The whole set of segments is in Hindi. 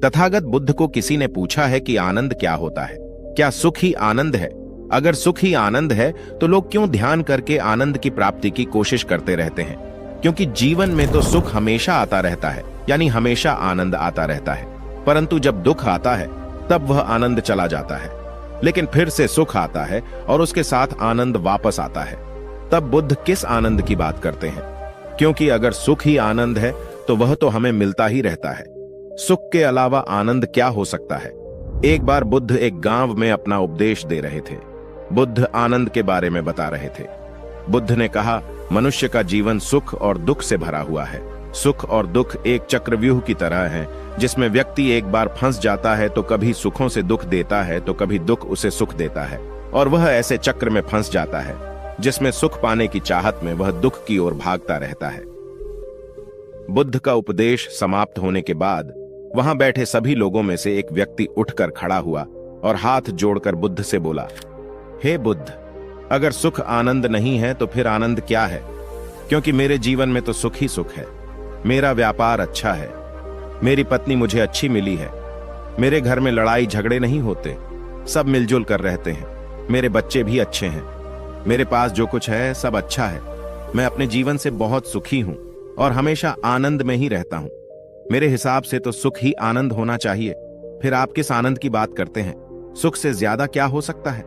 तथागत बुद्ध को किसी ने पूछा है कि आनंद क्या होता है, क्या सुख ही आनंद है? अगर सुख ही आनंद है तो लोग क्यों ध्यान करके आनंद की प्राप्ति की कोशिश करते रहते हैं? क्योंकि जीवन में तो सुख हमेशा आता रहता है, यानी हमेशा आनंद आता रहता है। परंतु जब दुख आता है तब वह आनंद चला जाता है, लेकिन फिर से सुख आता है और उसके साथ आनंद वापस आता है। तब बुद्ध किस आनंद की बात करते हैं? क्योंकि अगर सुख ही आनंद है तो वह तो हमें मिलता ही रहता है। सुख के अलावा आनंद क्या हो सकता है? एक बार बुद्ध एक गांव में अपना उपदेश दे रहे थे। बुद्ध आनंद के बारे में बता रहे थे। बुद्ध ने कहा, मनुष्य का जीवन सुख और दुख से भरा हुआ है। सुख और दुख एक चक्रव्यूह की तरह है, जिसमें व्यक्ति एक बार फंस जाता है तो कभी सुखों से दुख देता है तो कभी दुख उसे सुख देता है, और वह ऐसे चक्र में फंस जाता है जिसमें सुख पाने की चाहत में वह दुख की ओर भागता रहता है। बुद्ध का उपदेश समाप्त होने के बाद वहां बैठे सभी लोगों में से एक व्यक्ति उठकर खड़ा हुआ और हाथ जोड़कर बुद्ध से बोला, हे बुद्ध, अगर सुख आनंद नहीं है तो फिर आनंद क्या है? क्योंकि मेरे जीवन में तो सुख ही सुख है। मेरा व्यापार अच्छा है, मेरी पत्नी मुझे अच्छी मिली है, मेरे घर में लड़ाई झगड़े नहीं होते, सब मिलजुल कर रहते हैं, मेरे बच्चे भी अच्छे हैं, मेरे पास जो कुछ है सब अच्छा है। मैं अपने जीवन से बहुत सुखी हूं और हमेशा आनंद में ही रहता हूं। मेरे हिसाब से तो सुख ही आनंद होना चाहिए। फिर आप किस आनंद की बात करते हैं? सुख से ज्यादा क्या हो सकता है?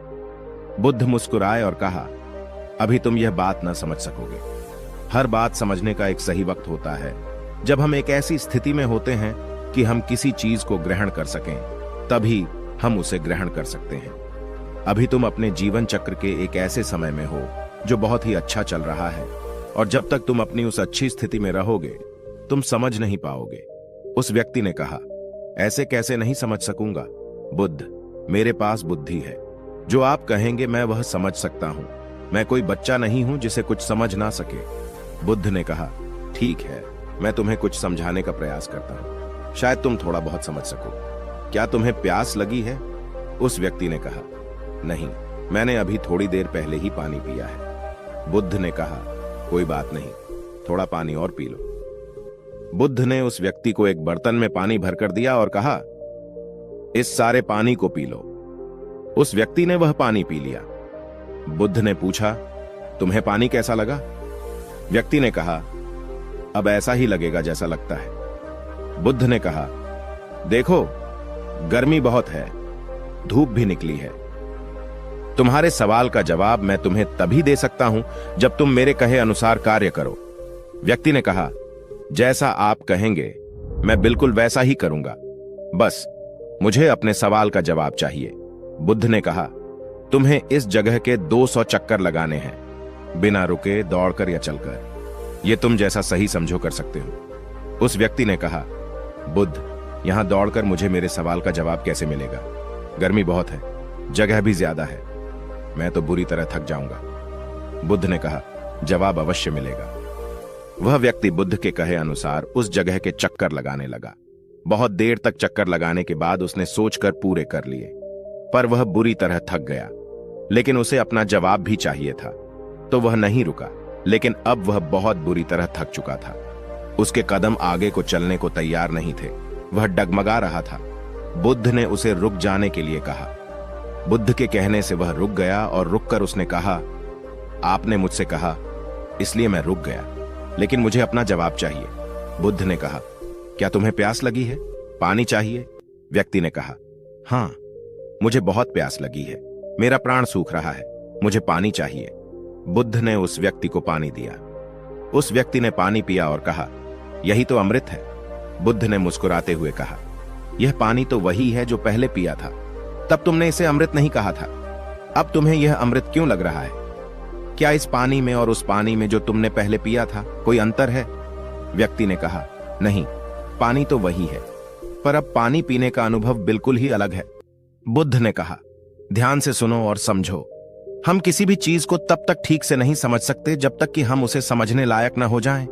बुद्ध मुस्कुराए और कहा, अभी तुम यह बात न समझ सकोगे। हर बात समझने का एक सही वक्त होता है। जब हम एक ऐसी स्थिति में होते हैं कि हम किसी चीज को ग्रहण कर सकें, तभी हम उसे ग्रहण कर सकते हैं। अभी तुम अपने जीवन चक्र के एक ऐसे समय में हो जो बहुत ही अच्छा चल रहा है, और जब तक तुम अपनी उस अच्छी स्थिति में रहोगे तुम समझ नहीं पाओगे। उस व्यक्ति ने कहा, ऐसे कैसे नहीं समझ सकूंगा? बुद्ध, मेरे पास बुद्धि है, जो आप कहेंगे मैं वह समझ सकता हूं। मैं कोई बच्चा नहीं हूं जिसे कुछ समझ ना सके। बुद्ध ने कहा, ठीक है, मैं तुम्हें कुछ समझाने का प्रयास करता हूं, शायद तुम थोड़ा बहुत समझ सको। क्या तुम्हें प्यास लगी है? उस व्यक्ति ने कहा, नहीं, मैंने अभी थोड़ी देर पहले ही पानी पिया है। बुद्ध ने कहा, कोई बात नहीं, थोड़ा पानी और पी लो। बुद्ध ने उस व्यक्ति को एक बर्तन में पानी भरकर दिया और कहा, इस सारे पानी को पी लो। उस व्यक्ति ने वह पानी पी लिया। बुद्ध ने पूछा, तुम्हें पानी कैसा लगा? व्यक्ति ने कहा, अब ऐसा ही लगेगा जैसा लगता है। बुद्ध ने कहा, देखो, गर्मी बहुत है, धूप भी निकली है। तुम्हारे सवाल का जवाब मैं तुम्हें तभी दे सकता हूं जब तुम मेरे कहे अनुसार कार्य करो। व्यक्ति ने कहा, जैसा आप कहेंगे मैं बिल्कुल वैसा ही करूंगा, बस मुझे अपने सवाल का जवाब चाहिए। बुद्ध ने कहा, तुम्हें इस जगह के 200 चक्कर लगाने हैं, बिना रुके, दौड़कर या चलकर। यह तुम जैसा सही समझो कर सकते हो। उस व्यक्ति ने कहा, बुद्ध, यहां दौड़कर मुझे मेरे सवाल का जवाब कैसे मिलेगा? गर्मी बहुत है, जगह भी ज्यादा है, मैं तो बुरी तरह थक जाऊंगा। बुद्ध ने कहा, जवाब अवश्य मिलेगा। वह व्यक्ति बुद्ध के कहे अनुसार उस जगह के चक्कर लगाने लगा। बहुत देर तक चक्कर लगाने के बाद उसने सोचकर पूरे कर लिए, पर वह बुरी तरह थक गया। लेकिन उसे अपना जवाब भी चाहिए था, तो वह नहीं रुका। लेकिन अब वह बहुत बुरी तरह थक चुका था। उसके कदम आगे को चलने को तैयार नहीं थे, वह डगमगा रहा था। बुद्ध ने उसे रुक जाने के लिए कहा। बुद्ध के कहने से वह रुक गया और रुककर उसने कहा, आपने मुझसे कहा इसलिए मैं रुक गया, लेकिन मुझे अपना जवाब चाहिए। बुद्ध ने कहा, क्या तुम्हें प्यास लगी है? पानी चाहिए? व्यक्ति ने कहा, हां, मुझे बहुत प्यास लगी है, मेरा प्राण सूख रहा है, मुझे पानी चाहिए। बुद्ध ने उस व्यक्ति को पानी दिया। उस व्यक्ति ने पानी पिया और कहा, यही तो अमृत है। बुद्ध ने मुस्कुराते हुए कहा, यह पानी तो वही है जो पहले पिया था, तब तुमने इसे अमृत नहीं कहा था। अब तुम्हें यह अमृत क्यों लग रहा है? क्या इस पानी में और उस पानी में जो तुमने पहले पिया था कोई अंतर है? व्यक्ति ने कहा, नहीं, पानी तो वही है, पर अब पानी पीने का अनुभव बिल्कुल ही अलग है। बुद्ध ने कहा, ध्यान से सुनो और समझो। हम किसी भी चीज को तब तक ठीक से नहीं समझ सकते जब तक कि हम उसे समझने लायक न हो जाएं।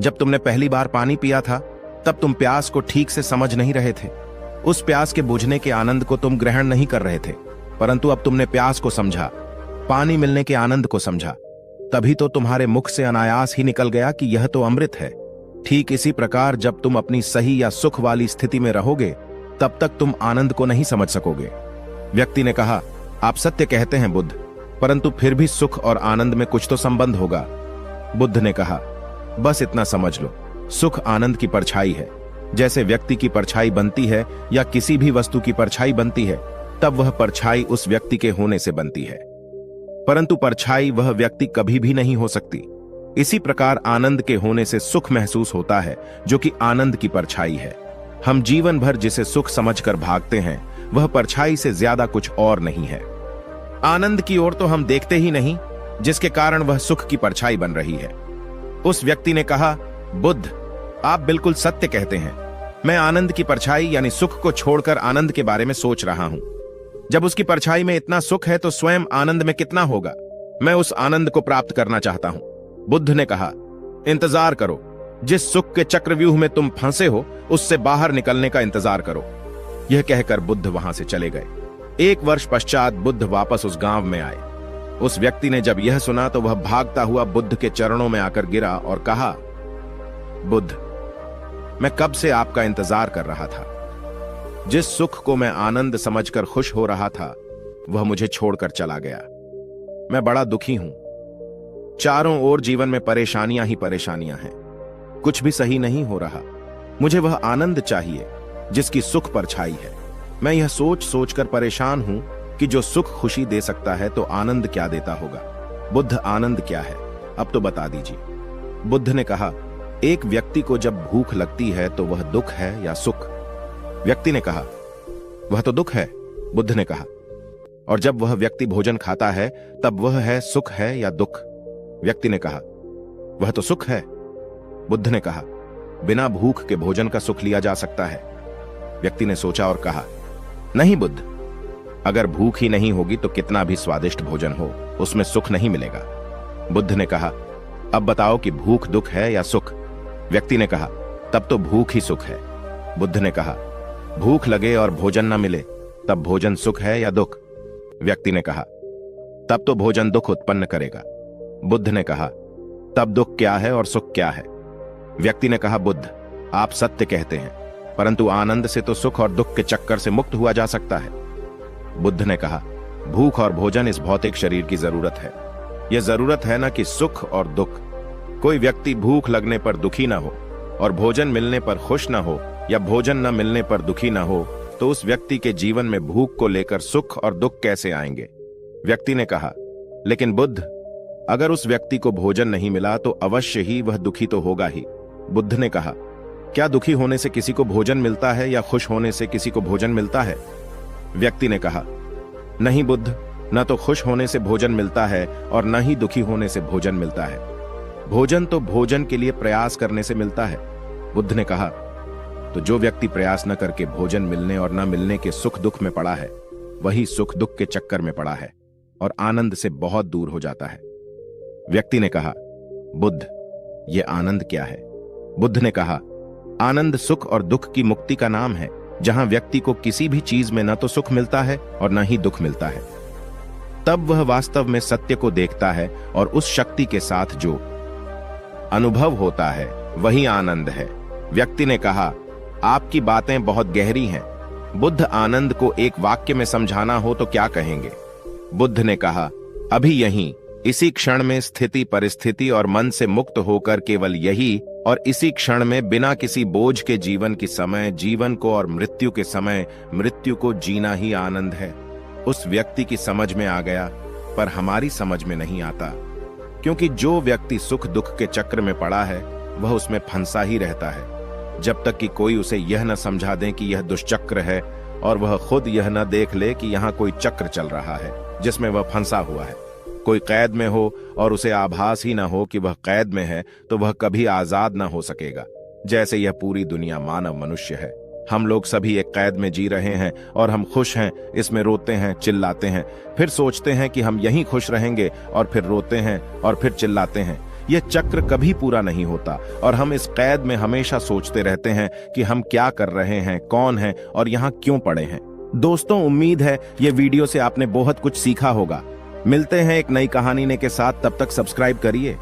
जब तुमने पहली बार पानी पिया था तब तुम प्यास को ठीक से समझ नहीं रहे थे। उस प्यास के बुझने के आनंद को तुम ग्रहण नहीं कर रहे थे, परंतु अब तुमने प्यास को समझा, पानी मिलने के आनंद को समझा, तभी तो तुम्हारे मुख से अनायास ही निकल गया कि यह तो अमृत है। ठीक इसी प्रकार जब तुम अपनी सही या सुख वाली स्थिति में रहोगे तब तक तुम आनंद को नहीं समझ सकोगे। व्यक्ति ने कहा, आप सत्य कहते हैं बुद्ध, परंतु फिर भी सुख और आनंद में कुछ तो संबंध होगा। बुद्ध ने कहा, बस इतना समझ लो, सुख आनंद की परछाई है। जैसे व्यक्ति की परछाई बनती है या किसी भी वस्तु की परछाई बनती है, तब वह परछाई उस व्यक्ति के होने से बनती है, परंतु परछाई वह व्यक्ति कभी भी नहीं हो सकती। इसी प्रकार आनंद के होने से सुख महसूस होता है, जो कि आनंद की परछाई है। हम जीवन भर जिसे सुख समझकर भागते हैं, वह परछाई से ज्यादा कुछ और नहीं है। आनंद की ओर तो हम देखते ही नहीं, जिसके कारण वह सुख की परछाई बन रही है। उस व्यक्ति ने कहा, बुद्ध, आप बिल्कुल सत्य कहते हैं। मैं आनंद की परछाई यानी सुख को छोड़कर आनंद के बारे में सोच रहा हूं। जब उसकी परछाई में इतना सुख है तो स्वयं आनंद में कितना होगा। मैं उस आनंद को प्राप्त करना चाहता हूं। बुद्ध ने कहा, इंतजार करो। जिस सुख के चक्रव्यूह में तुम फंसे हो, उससे बाहर निकलने का इंतजार करो। यह कहकर बुद्ध वहां से चले गए। 1 वर्ष पश्चात बुद्ध वापस उस गांव में आए। उस व्यक्ति ने जब यह सुना तो वह भागता हुआ बुद्ध के चरणों में आकर गिरा और कहा, बुद्ध, मैं कब से आपका इंतजार कर रहा था। जिस सुख को मैं आनंद समझकर खुश हो रहा था, वह मुझे छोड़कर चला गया। मैं बड़ा दुखी हूं। चारों ओर जीवन में परेशानियां ही परेशानियां हैं। कुछ भी सही नहीं हो रहा। मुझे वह आनंद चाहिए जिसकी सुख परछाई है। मैं यह सोच सोचकर परेशान हूं कि जो सुख खुशी दे सकता है तो आनंद क्या देता होगा। बुद्ध, आनंद क्या है, अब तो बता दीजिए। बुद्ध ने कहा, एक व्यक्ति को जब भूख लगती है तो वह दुख है या सुख। व्यक्ति ने कहा, वह तो दुख है। बुद्ध ने कहा, और जब वह व्यक्ति भोजन खाता है तब वह है सुख है या दुख। व्यक्ति ने कहा, वह तो सुख है। बुद्ध ने कहा, बिना भूख के भोजन का सुख लिया जा सकता है। व्यक्ति ने सोचा और कहा, नहीं बुद्ध, अगर भूख ही नहीं होगी तो कितना भी स्वादिष्ट भोजन हो, उसमें सुख नहीं मिलेगा। बुद्ध ने कहा, अब बताओ कि भूख दुख है या सुख। व्यक्ति ने कहा, तब तो भूख ही सुख है। बुद्ध ने कहा, भूख लगे और भोजन न मिले तब भोजन सुख है या दुख। व्यक्ति ने कहा, तब तो भोजन दुख उत्पन्न करेगा। बुद्ध ने कहा, तब दुख क्या है और सुख क्या है। व्यक्ति ने कहा, बुद्ध, आप सत्य कहते हैं, परंतु आनंद से तो सुख और दुख के चक्कर से मुक्त हुआ जा सकता है। बुद्ध ने कहा, भूख और भोजन इस भौतिक शरीर की जरूरत है। यह जरूरत है ना कि सुख और दुख। कोई व्यक्ति भूख लगने पर दुखी ना हो और भोजन मिलने पर खुश ना हो, या भोजन न मिलने पर दुखी ना हो, तो उस व्यक्ति के जीवन में भूख को लेकर सुख और दुख कैसे आएंगे। व्यक्ति ने कहा, लेकिन बुद्ध, अगर उस व्यक्ति को भोजन नहीं मिला तो अवश्य ही वह दुखी तो होगा ही। बुद्ध ने कहा, क्या दुखी होने से किसी को भोजन मिलता है या खुश होने से किसी को भोजन मिलता है। व्यक्ति ने कहा, नहीं बुद्ध, न तो खुश होने से भोजन मिलता है और न ही दुखी होने से भोजन मिलता है। भोजन तो भोजन के लिए प्रयास करने से मिलता है। बुद्ध ने कहा, तो जो व्यक्ति प्रयास न करके भोजन मिलने और न मिलने के सुख दुख में पड़ा है, वही सुख दुख के चक्कर में पड़ा है और आनंद से बहुत दूर हो जाता है। व्यक्ति ने कहा, बुद्ध, ये आनंद क्या है। बुद्ध ने कहा, आनंद सुख और दुख की मुक्ति का नाम है, जहां व्यक्ति को किसी भी चीज में न तो सुख मिलता है और न ही दुख मिलता है। तब वह वास्तव में सत्य को देखता है और उस शक्ति के साथ जो अनुभव होता है वही आनंद है। व्यक्ति ने कहा, आपकी बातें बहुत गहरी हैं। बुद्ध, आनंद को एक वाक्य में समझाना हो तो क्या कहेंगे। बुद्ध ने कहा, अभी यहीं इसी क्षण में स्थिति परिस्थिति और मन से मुक्त होकर केवल यही और इसी क्षण में बिना किसी बोझ के जीवन के समय जीवन को और मृत्यु के समय मृत्यु को जीना ही आनंद है। उस व्यक्ति की समझ में आ गया, पर हमारी समझ में नहीं आता, क्योंकि जो व्यक्ति सुख दुख के चक्र में पड़ा है वह उसमें फंसा ही रहता है, जब तक कि कोई उसे यह न समझा दे कि यह दुष्चक्र है और वह खुद यह न देख ले कि यहाँ कोई चक्र चल रहा है जिसमें वह फंसा हुआ है। कोई कैद में हो और उसे आभास ही न हो कि वह कैद में है तो वह कभी आजाद न हो सकेगा। जैसे यह पूरी दुनिया मानव मनुष्य है। हम लोग सभी एक कैद में जी रहे हैं और हम खुश हैं, इसमें रोते हैं, चिल्लाते हैं, फिर सोचते हैं कि हम यहीं खुश रहेंगे और फिर रोते हैं और फिर चिल्लाते हैं। यह चक्र कभी पूरा नहीं होता और हम इस कैद में हमेशा सोचते रहते हैं कि हम क्या कर रहे हैं, कौन हैं और यहाँ क्यों पड़े हैं। दोस्तों, उम्मीद है ये वीडियो से आपने बहुत कुछ सीखा होगा। मिलते हैं एक नई कहानी के साथ, तब तक सब्सक्राइब करिए।